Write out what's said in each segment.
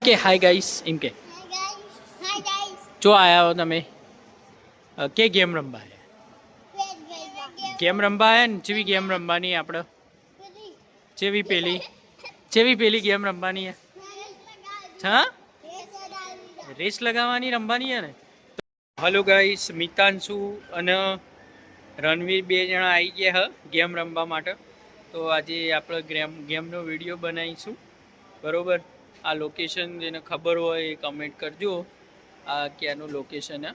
કે hi guys એમ કે જો આયા હો તમે કે ગેમ રમવા ગેમ રમવા આયા ને જેવી ગેમ રમવાની આપણે જેવી પેલી ગેમ રમવાની હા રેસ લગાવવાની રમવાની ને હલો ગાઈસ મિતાંશુ અને રણવીર બે જણા આવી ગયા હ ગેમ રમવા માટે તો આજે આપણે ગેમનો વિડીયો બનાવીશું બરોબર આ લોકેશન જેને ખબર હોય એ કમેન્ટ કરજો આ ક્યાંનું લોકેશન હે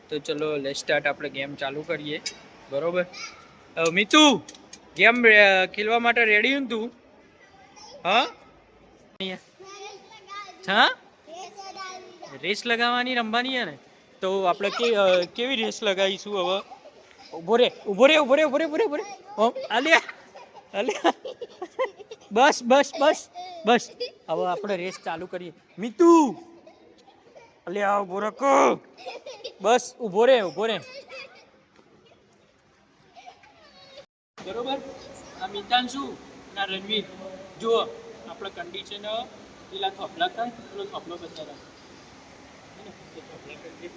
તો ચલો લેટ્સ સ્ટાર્ટ આપણે ગેમ ચાલુ કરીએ બરોબર મિતુ ગેમ ખેલવા માટે રેડી હું તું હા હા રેસ લગાવવાની રમવાની ને તો આપણે કેવી રેસ લગાવીશું હવે ઉભો રે આલિયા આલિયા બસ હવે આપણે રેસ ચાલુ કરીએ મિતુ અલ્યા ઉભો રકો બસ ઉભો રે બરોબર આ મિતાંશુ ના રણવીર જુઓ આપણે કન્ડિશન પેલા થોપલા થાય પેલો થોપલો બતાવે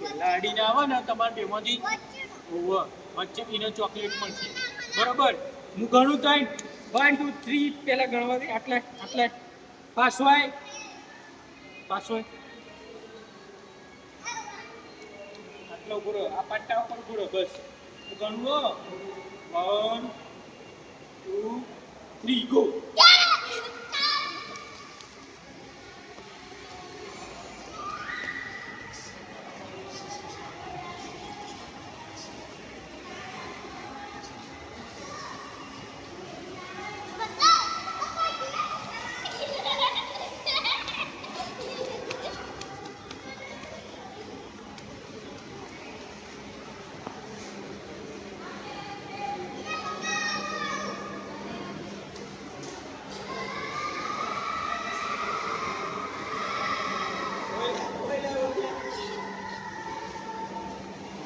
પેલા અડીને આવે ને તમારે બેમાંથી વચ્ચે એને ચોકલેટ મળશે બરોબર હું ગણું થાય 1 2 3 પેલા ગણવાથી આટલા પાસ હોય આટલો પૂરો આ પાટા ઉપર પૂરો બસ ગણવો 1 2 3 ગો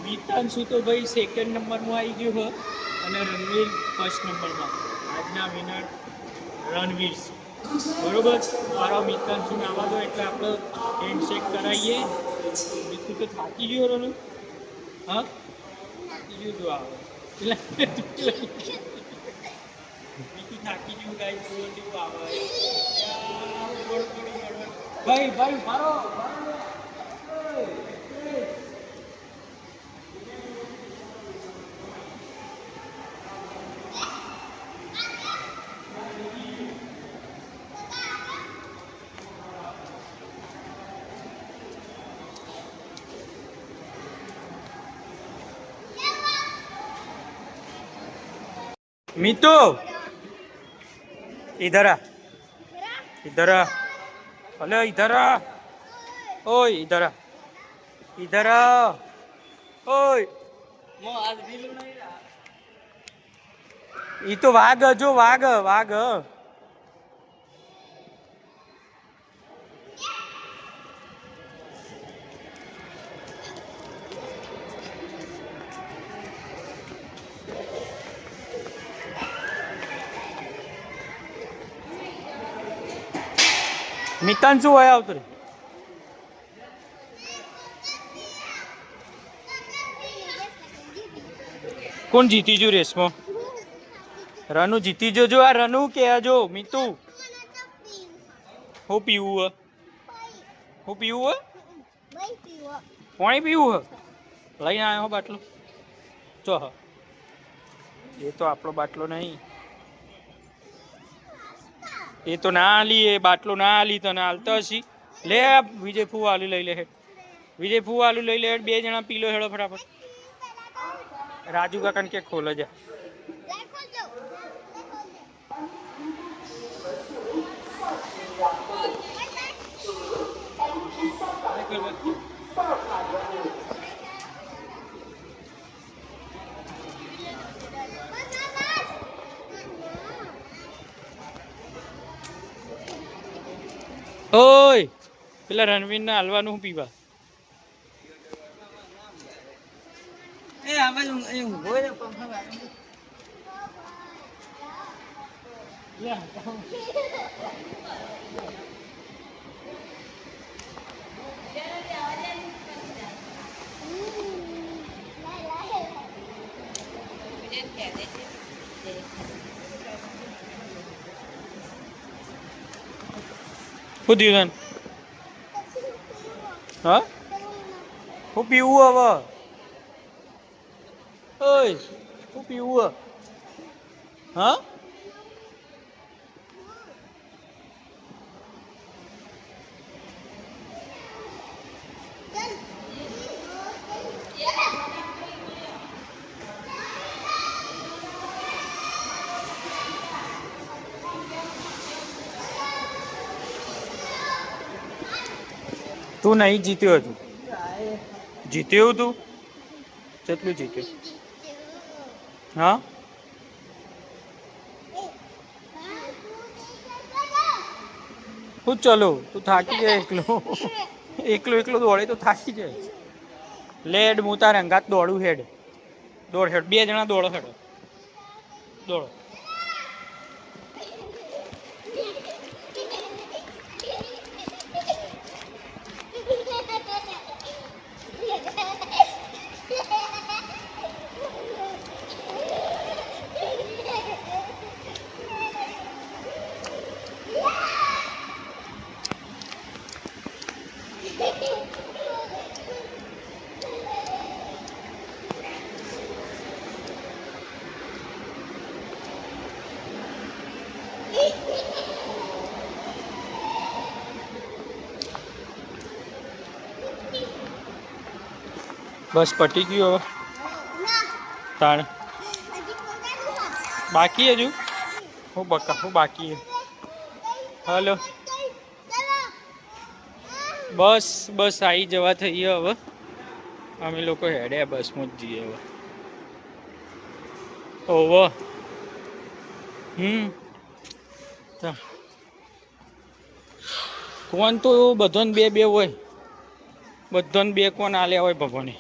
મિતાંશુ તો ભાઈ સેકન્ડ નંબરમાં આવી ગયો હોય અને રણવીર ફર્સ્ટ નંબરમાં આજના વિનર રણવીર બરોબર મારો મિતાંશુને આવવા દો એટલે આપણે હેન્ડશેક કરાવીએ મિતુ તો થાકી ગયો રનુ હા થાકી ગયો તો આવે મિતુ થાકી ગયું ગાય જેવું આવે ભાઈ મારો मितो इधर आ हेलो इधर आ ओए इधर आ ओए मो आज बिलू नहीं रहा ये तो वाग जो वाग મિતાંશુ હોય આવતો રે કોણ જીતી જો રેસમાં રનુ જીતી જો આ રનુ કે જો મિતુ હું પીવું પાણી પીવું લઈને આવ્યો બાટલો ચો એ તો આપણો બાટલો નહીં એ તો ના આલી એ બાટલો ના આલી તને હાલતો હશી લે વિજય ફૂ આલુ લઈ લે હેડ બે જણા પીલો હેડો ફટાફટ રાજુ કાકાને કે ખોલે જા ઓય પેલા રણવીર ને હાલવાનું પીવા શું થયું તને? હા હું પીવું હવે? ઓય હું પીવું? હા તું નહીં જીત્યો હતું. જીત્યો તું? કેટલું જીત્યું? હા હું ચલો તું થાકી જાય એકલો દોડે તો થાકી જાય. લેડ હું તારે અંગાત દોડું હેડ. દોડ હેડ 2 જણા દોડો હેડો. દોડો. બસ પટી ગયું હવે. તાણ બાકી હજુ હું બાકી હે. હલો બસ આવી જવા થઈએ હવે. અમે લોકો હેડ્યા બસમાં જ જઈએ હવે. ઓવો કોણ તો બધાને 2 હોય. બધાને 2 કોણ આલ્યા હોય ભગવાને.